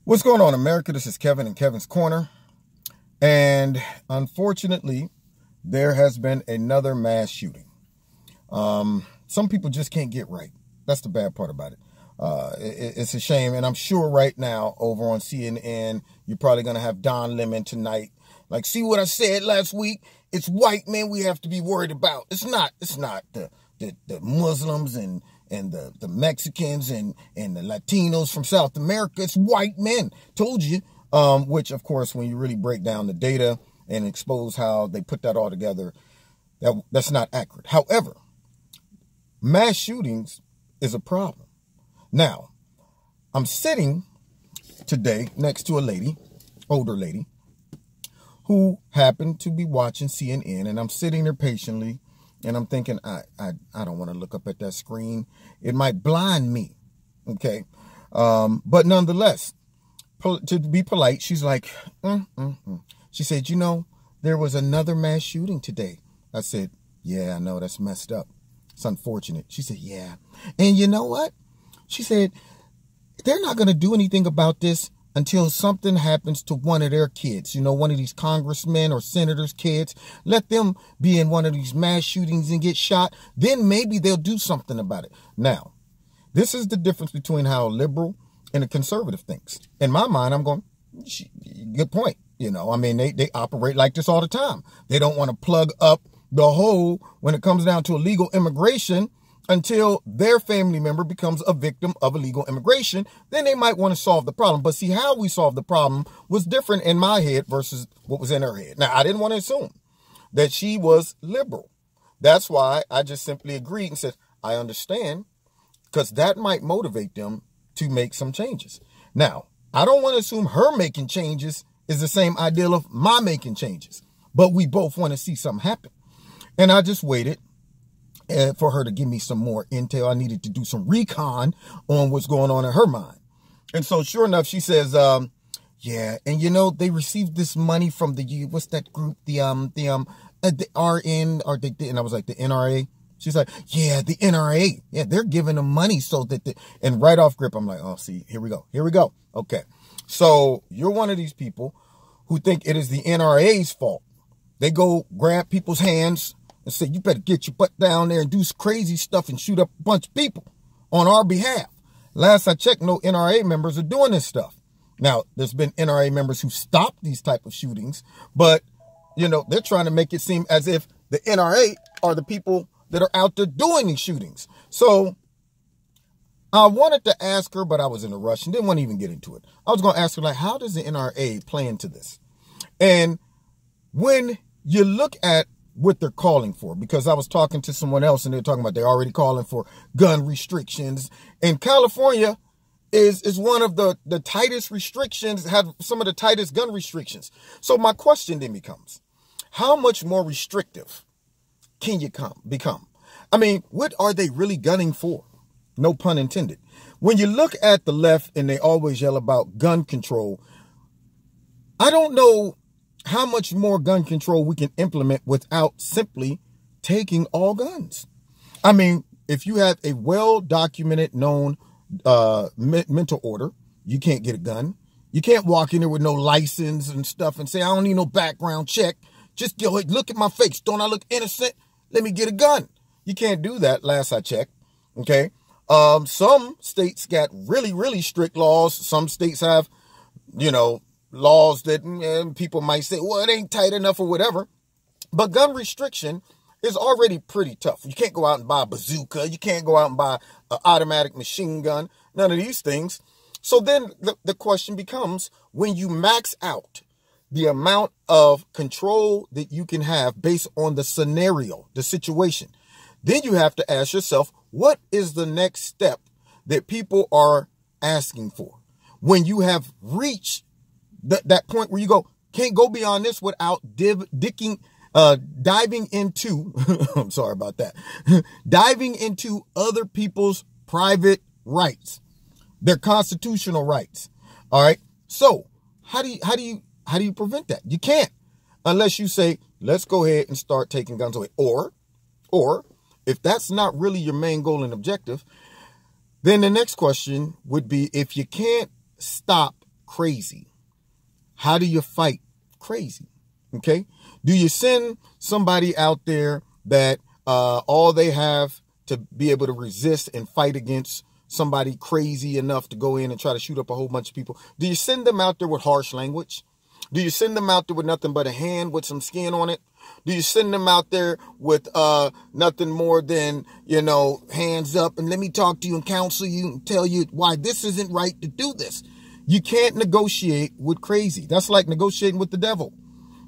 What's going on, America? This is Kevin in Kevin's Corner. And unfortunately, there has been another mass shooting. Some people just can't get right. That's the bad part about it. It's a shame. And I'm sure right now over on CNN, you're probably going to have Don Lemon tonight. Like, see what I said last week? It's white men we have to be worried about. It's not the Muslims and the Mexicans and the Latinos from South America. It's white men. Told you. Which, of course, when you really break down the data and expose how they put that all together, that's not accurate. However, mass shootings is a problem. Now, I'm sitting today next to a lady, older lady, who happened to be watching CNN, and I'm sitting there patiently. And I'm thinking, I don't want to look up at that screen. It might blind me. Okay. But nonetheless, to be polite, she's like, She said, there was another mass shooting today. I said, yeah, I know, that's messed up. It's unfortunate. She said, yeah. And you know what? She said, they're not going to do anything about this until something happens to one of their kids, one of these congressmen or senators' kids. Let them be in one of these mass shootings and get shot. Then maybe they'll do something about it. Now, this is the difference between how a liberal and a conservative thinks. In my mind, I'm going, good point. They operate like this all the time. They don't want to plug up the hole when it comes down to illegal immigration until their family member becomes a victim of illegal immigration. Then they might want to solve the problem. But see, how we solve the problem was different in my head versus what was in her head. Now, I didn't want to assume that she was liberal. That's why I just simply agreed and said, I understand, because that might motivate them to make some changes. Now, I don't want to assume her making changes is the same ideal of my making changes, but we both want to see something happen. And I just waited for her to give me some more intel. I needed to do some recon on what's going on in her mind. And so sure enough, she says, yeah. And they received this money from what's that group? The RN or and I was like, the NRA. She's like, yeah, the NRA. Yeah, they're giving them money so that and right off grip, I'm like, oh, see, here we go. Okay. So you're one of these people who think it is the NRA's fault. They go grab people's hands and say, you better get your butt down there and do some crazy stuff and shoot up a bunch of people on our behalf. Last I checked, no NRA members are doing this stuff. Now, there's been NRA members who stopped these type of shootings, but, they're trying to make it seem as if the NRA are the people that are out there doing these shootings. So I wanted to ask her, but I was in a rush and didn't want to even get into it. I was going to ask her, like, how does the NRA play into this? And when you look at what they're calling for, because I was talking to someone else and they're talking about they're already calling for gun restrictions, and California is one of the tightest restrictions, have some of the tightest gun restrictions. So my question then becomes, how much more restrictive can you become? I mean, what are they really gunning for? No pun intended. When you look at the left and they always yell about gun control, I don't know how much more gun control we can implement without simply taking all guns. I mean, if you have a well-documented, known mental order, you can't get a gun. You can't walk in there with no license and stuff and say, I don't need no background check. Just go ahead, look at my face. Don't I look innocent? Let me get a gun. You can't do that, last I checked. Okay. Some states got really, really strict laws. Some states have, laws that people might say, well, it ain't tight enough or whatever. But gun restriction is already pretty tough. You can't go out and buy a bazooka. You can't go out and buy an automatic machine gun. None of these things. So then the question becomes, when you max out the amount of control that you can have based on the scenario, the situation, then you have to ask yourself, what is the next step that people are asking for? When you have reached that point where you can't go beyond this without diving into, I'm sorry about that, diving into other people's private rights, their constitutional rights. All right. So how do you prevent that? You can't, unless you say, let's go ahead and start taking guns away. Or if that's not really your main goal and objective, then the next question would be, if you can't stop crazy? How do you fight crazy? Okay. Do you send somebody out there that all they have to be able to resist and fight against somebody crazy enough to go in and try to shoot up a whole bunch of people? Do you send them out there with harsh language? Do you send them out there with nothing but a hand with some skin on it? Do you send them out there with nothing more than, hands up and let me talk to you and counsel you and tell you why this isn't right to do this? You can't negotiate with crazy. That's like negotiating with the devil.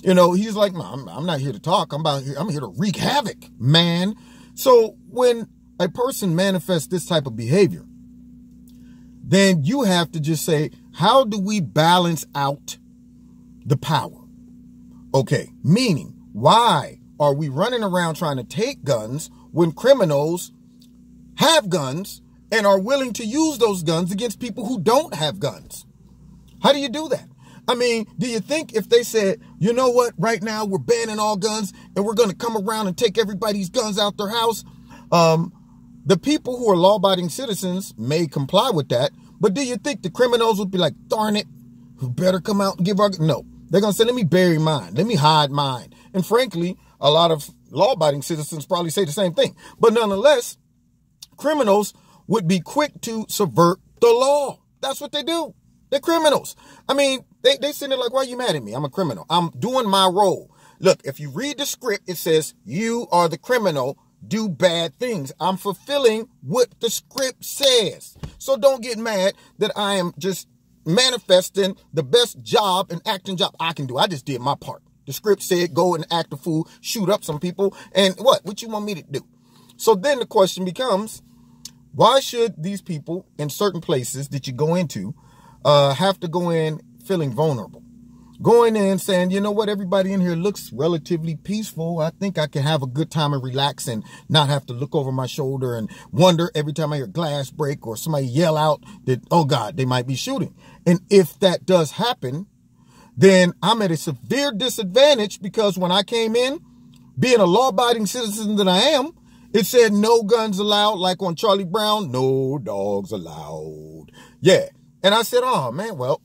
He's like, no, I'm not here to talk. I'm here to wreak havoc, man. So when a person manifests this type of behavior, then you have to just say, how do we balance out the power? Okay, meaning, why are we running around trying to take guns when criminals have guns and are willing to use those guns against people who don't have guns? How do you do that? I mean, do you think if they said, you know what, right now we're banning all guns and we're going to come around and take everybody's guns out their house? The people who are law-abiding citizens may comply with that, but do you think the criminals would be like, darn it, who better come out and give our... No, they're going to say, let me bury mine. Let me hide mine. And frankly, a lot of law-abiding citizens probably say the same thing. But nonetheless, criminals would be quick to subvert the law. That's what they do. They're criminals. I mean, they sitting there like, why are you mad at me? I'm a criminal. I'm doing my role. Look, if you read the script, it says, you are the criminal, do bad things. I'm fulfilling what the script says. So don't get mad that I am just manifesting the best job and acting job I can do. I just did my part. The script said go and act a fool, shoot up some people, and what you want me to do? So then the question becomes, why should these people in certain places that you go into have to go in feeling vulnerable? Going in saying, you know what, everybody in here looks relatively peaceful. I think I can have a good time and relax and not have to look over my shoulder and wonder every time I hear glass break or somebody yell out that, oh God, they might be shooting. And if that does happen, then I'm at a severe disadvantage, because when I came in, being a law-abiding citizen that I am, it said no guns allowed, like on Charlie Brown, no dogs allowed. Yeah. And I said, oh man, well,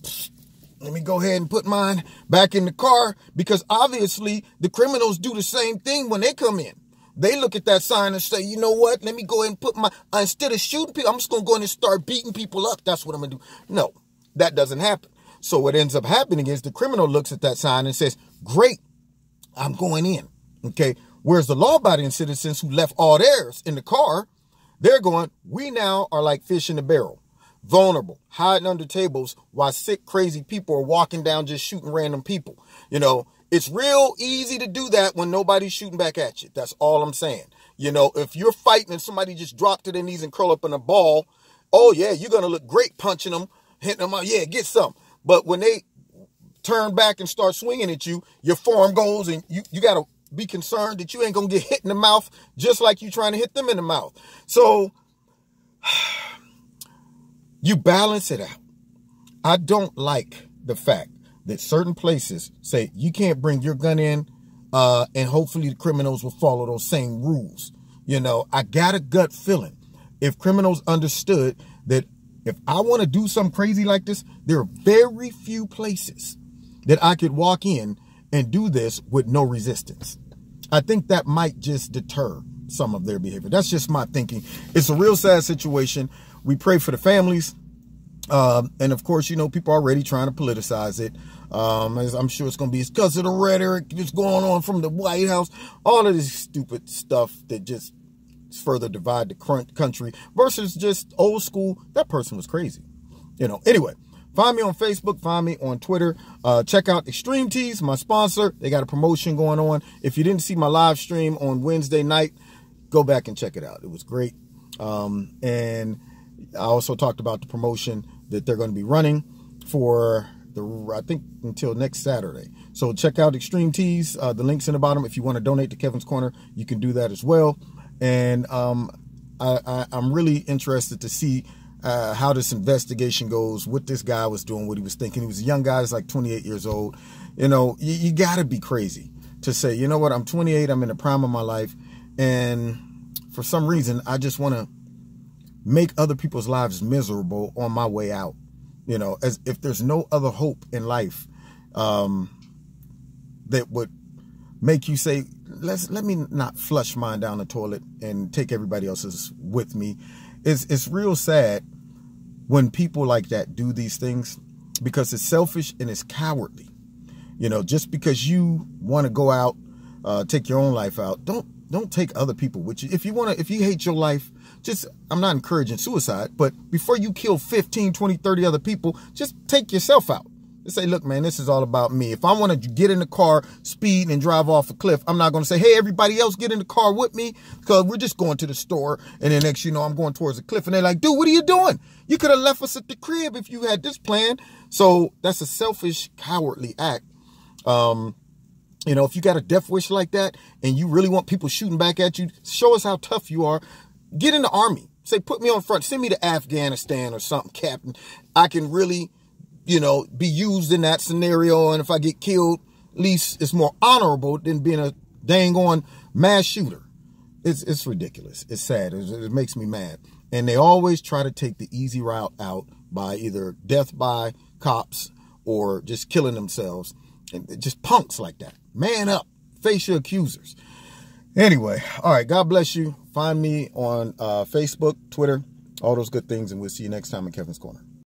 let me go ahead and put mine back in the car, because obviously the criminals do the same thing when they come in. They look at that sign and say, you know what, let me go ahead and put my, instead of shooting people, I'm just going to go in and start beating people up. That's what I'm going to do. No, that doesn't happen. So what ends up happening is the criminal looks at that sign and says, great, I'm going in. Okay. Whereas the law-abiding citizens who left all theirs in the car, they're going, we now are like fish in a barrel. Vulnerable, hiding under tables while sick, crazy people are walking down just shooting random people. It's real easy to do that when nobody's shooting back at you. That's all I'm saying. If you're fighting and somebody just dropped to their knees and curl up in a ball, oh yeah, you're going to look great punching them, hitting them out. Yeah, get some. But when they turn back and start swinging at you, your form goes, and you got to be concerned that you ain't going to get hit in the mouth just like you trying to hit them in the mouth. So you balance it out. I don't like the fact that certain places say you can't bring your gun in, and hopefully the criminals will follow those same rules. I got a gut feeling if criminals understood that if I want to do something crazy like this, there are very few places that I could walk in and do this with no resistance. I think that might just deter some of their behavior. That's just my thinking. It's a real sad situation. We pray for the families. And of course, people are already trying to politicize it. I'm sure it's going to be because of the rhetoric that's going on from the White House. All of this stupid stuff that just further divide the country versus just old school. That person was crazy. Anyway, find me on Facebook. Find me on Twitter. Check out Extreme Tees, my sponsor. They got a promotion going on. If you didn't see my live stream on Wednesday night, go back and check it out. It was great. And I also talked about the promotion that they're going to be running for I think until next Saturday. So check out Extreme Tees. The link's in the bottom. If you want to donate to Kevin's Corner, you can do that as well. And I'm really interested to see how this investigation goes, what this guy was doing, what he was thinking. He was a young guy. He's like 28 years old. You got to be crazy to say, you know what, I'm 28. I'm in the prime of my life. And for some reason, I just want to make other people's lives miserable on my way out. You know, as if there's no other hope in life that would make you say, let me not flush mine down the toilet and take everybody else's with me. It's real sad when people like that do these things, because it's selfish and it's cowardly. You know, just because you want to go out, take your own life out, don't take other people with you. If you hate your life, I'm not encouraging suicide, but before you kill 15, 20, 30 other people, just take yourself out. Just say, look, man, this is all about me. If I want to get in the car, speed, and drive off a cliff, I'm not going to say, hey, everybody else get in the car with me, because we're just going to the store. And then next, I'm going towards the cliff. And they're like, dude, what are you doing? You could have left us at the crib if you had this plan. So that's a selfish, cowardly act. If you got a death wish like that and you really want people shooting back at you, show us how tough you are. Get in the army. Say, put me on front. Send me to Afghanistan or something, Captain. I can really, be used in that scenario. And if I get killed, at least it's more honorable than being a dang on mass shooter. It's ridiculous. It's sad. It makes me mad. And they always try to take the easy route out by either death by cops or just killing themselves. And just punks like that. Man up. Face your accusers. Anyway, all right. God bless you. Find me on Facebook, Twitter, all those good things. And we'll see you next time in Kevin's Corner.